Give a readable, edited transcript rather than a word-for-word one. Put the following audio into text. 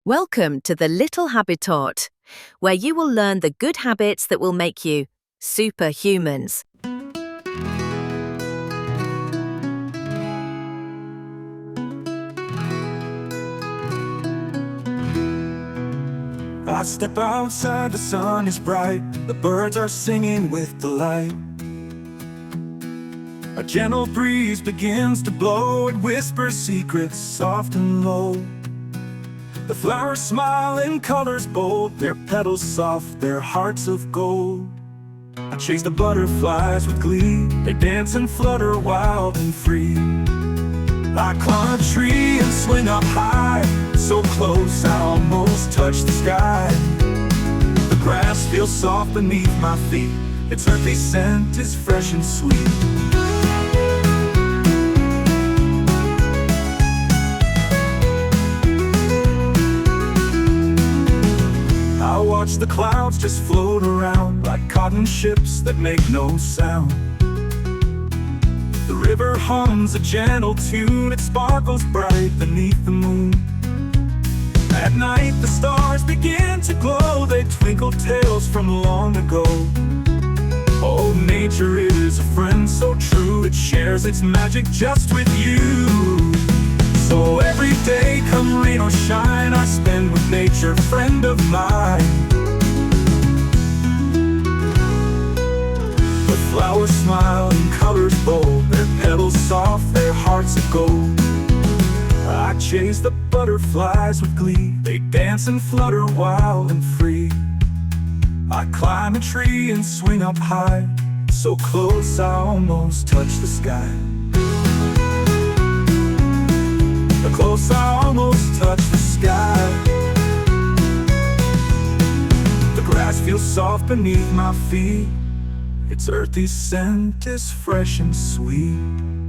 Welcome to the Little Habitat, where you will learn the good habits that will make you superhumans. I step outside, the sun is bright, the birds are singing with delight. A gentle breeze begins to blow, it whispers secrets soft and low. The flowers smile in colors bold, their petals soft, their hearts of gold. I chase the butterflies with glee, they dance and flutter wild and free. I climb a tree and swing up high, so close I almost touch the sky. The grass feels soft beneath my feet, its earthy scent is fresh and sweet. I watch the clouds just float around like cotton ships that make no sound. The river hums a gentle tune, it sparkles bright beneath the moon. At night the stars begin to glow, they twinkle tales from long ago. Oh, nature is a friend so true, it shares its magic just with you. So every day, come rain or shine, I spend with nature, friend of mine. The flowers smile in colors bold, their petals soft, their hearts of gold. I chase the butterflies with glee, they dance and flutter wild and free. I climb a tree and swing up high, so close I almost touch the sky. The close I almost touch the sky. The grass feels soft beneath my feet, its earthy scent is fresh and sweet.